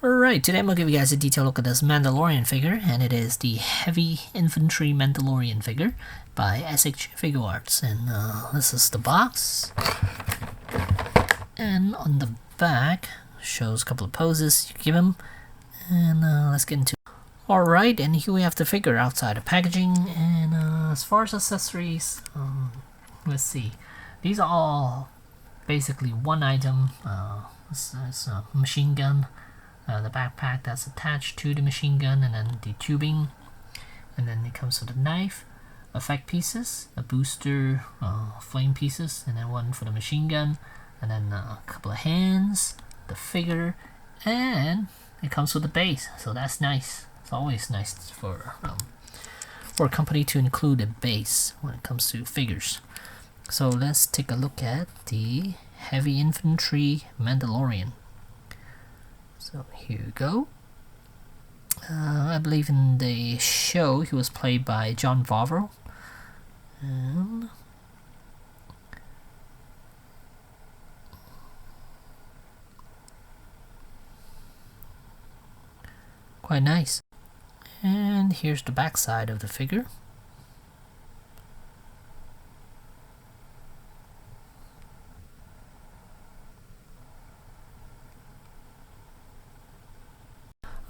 Alright, today I'm going to give you guys a detailed look at this Mandalorian figure, and it is the Heavy Infantry Mandalorian figure by SH Figuarts. And this is the box. And on the back, shows a couple of poses you give him. And let's get into it. Alright, and here we have the figure outside of packaging. And as far as accessories, let's see. These are all basically one item. This is a machine gun. The backpack that's attached to the machine gun, and then the tubing, and then it comes with a knife, effect pieces, a booster, flame pieces, and then one for the machine gun, and then a couple of hands, the figure, and it comes with a base. So that's nice. It's always nice for a company to include a base when it comes to figures. So let's take a look at the Heavy Infantry Mandalorian. So here we go. I believe in the show he was played by Jon Favreau. And quite nice. And here's the back side of the figure.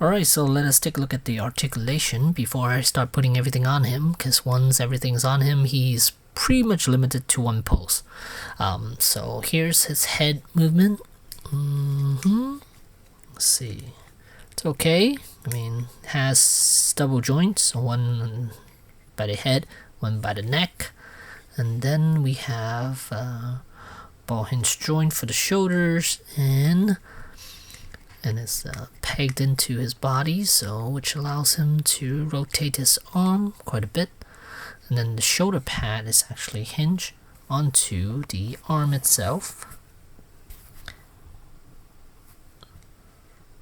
Alright, so let us take a look at the articulation before I start putting everything on him, because once everything's on him, he's pretty much limited to one pose. So here's his head movement. Let's see. It's okay. I mean, it has double joints, one by the head, one by the neck. And then we have ball hinge joint for the shoulders, and it's pegged into his body, so which allows him to rotate his arm quite a bit. And then the shoulder pad is actually hinged onto the arm itself.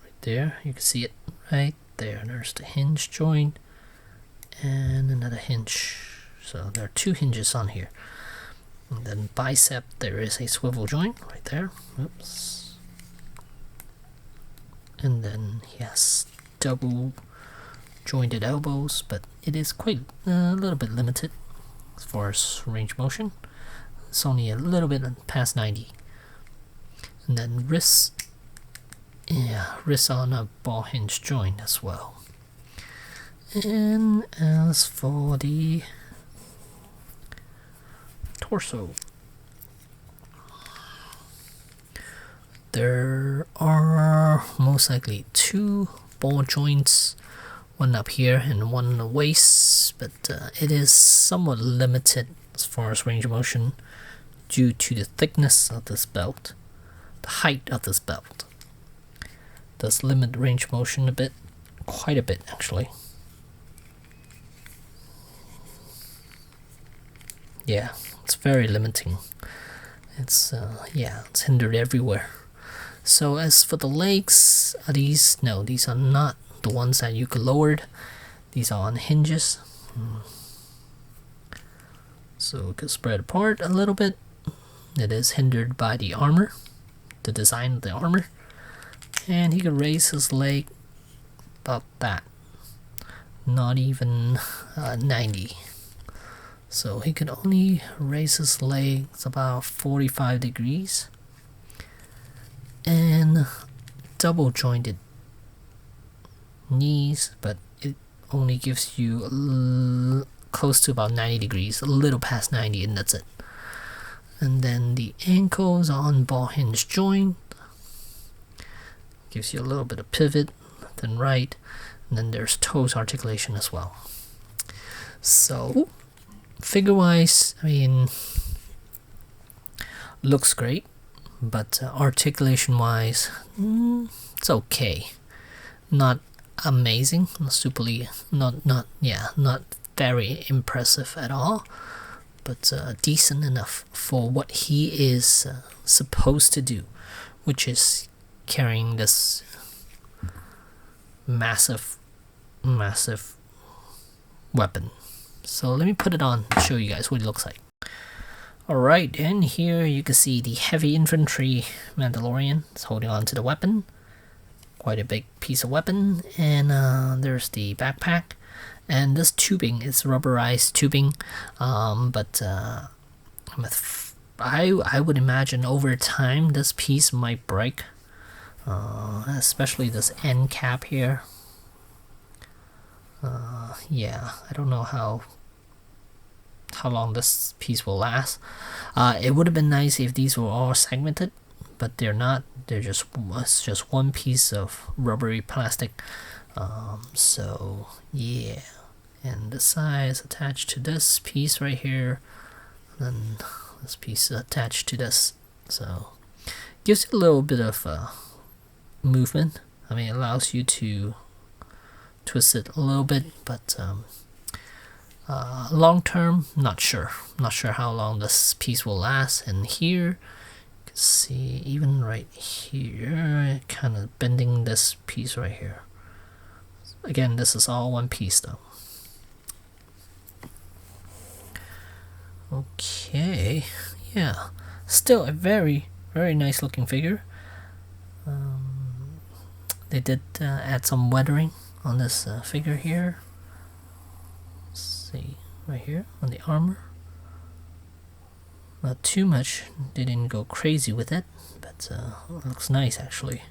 Right there, you can see it right there. There's the hinge joint and another hinge. So there are two hinges on here. And then bicep, there is a swivel joint right there. Oops. And then he has double jointed elbows, but it is quite a little bit limited as far as range motion. It's only a little bit past 90. And then wrists, wrists on a ball hinge joint as well. And as for the torso, there are most likely two ball joints, one up here and one in the waist, but it is somewhat limited as far as range of motion due to the thickness of this belt, the height of this belt. Does limit range of motion a bit, quite a bit actually. Yeah, it's very limiting. It's it's hindered everywhere. So as for the legs, these are not the ones that you could lower. These are on hinges. So it could spread apart a little bit. It is hindered by the armor, the design of the armor. And he could raise his leg about that. Not even 90. So he could only raise his legs about 45 degrees. And double jointed knees, but it only gives you close to about 90 degrees, a little past 90, and that's it. And then the ankles on ball hinge joint, gives you a little bit of pivot, left and right, and then there's toes articulation as well. So figure wise, I mean, looks great. But articulation wise, it's okay. Not amazing, not very impressive at all, but decent enough for what he is supposed to do, which is carrying this massive weapon. So let me put it on and show you guys what it looks like. Alright, and here you can see the Heavy Infantry Mandalorian is holding on to the weapon. Quite a big piece of weapon, and there's the backpack. And this tubing is rubberized tubing, but I would imagine over time this piece might break, especially this end cap here. Yeah, I don't know how long this piece will last. It would have been nice if these were all segmented, but they're not. It's just one piece of rubbery plastic. So yeah, and the size attached to this piece right here, and then this piece attached to this. So gives it a little bit of movement. I mean, it allows you to twist it a little bit, but long term, not sure how long this piece will last. And here you can see, even right here, kind of bending this piece right here. Again, this is all one piece though. Okay, yeah, still a very nice looking figure. They did add some weathering on this figure here. Let's see, right here on the armor. Not too much, they didn't go crazy with it, but it looks nice actually.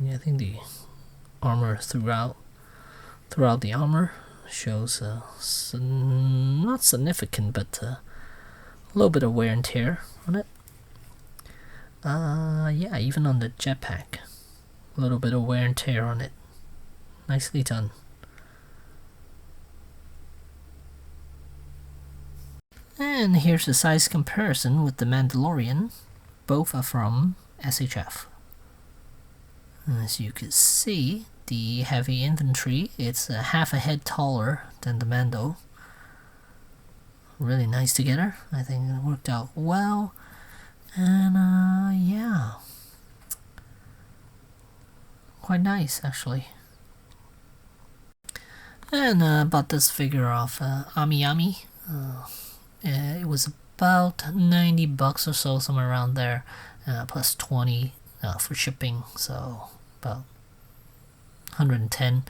Yeah, I think the armor throughout the armor shows not significant, but a little bit of wear and tear on it. Yeah, even on the jetpack, a little bit of wear and tear on it. Nicely done. And here's the size comparison with the Mandalorian. Both are from SHF. As you can see, the heavy infantry, it's half a head taller than the Mando. Really nice together. I think it worked out well. And yeah, quite nice actually. And bought this figure off Ami. It was about $90 or so, somewhere around there, plus 20 for shipping, so about 110.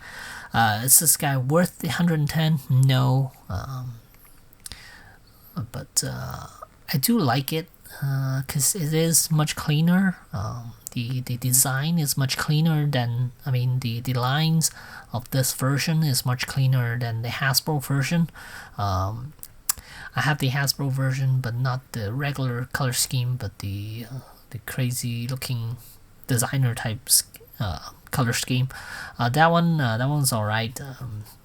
Is this guy worth the 110? No, but I do like it because it is much cleaner. The design is much cleaner than, I mean, the lines of this version is much cleaner than the Hasbro version. I have the Hasbro version, but not the regular color scheme, but the crazy looking designer type color scheme. That one's alright,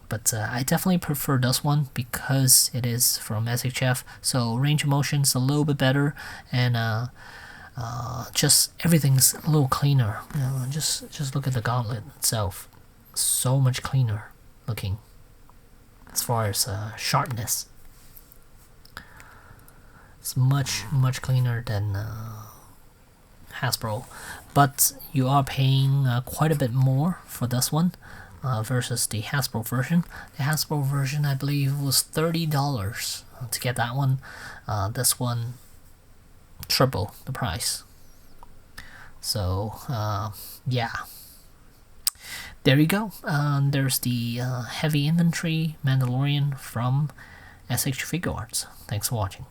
but I definitely prefer this one because it is from SHF, so range of motion's a little bit better, and just everything's a little cleaner. You know, just look at the gauntlet itself, so much cleaner looking as far as sharpness. It's much cleaner than Hasbro, but you are paying quite a bit more for this one versus the Hasbro version. The Hasbro version, I believe, was $30 to get that one. This one, triple the price. So yeah, there you go. There's the heavy infantry Mandalorian from SH Figuarts. Thanks for watching.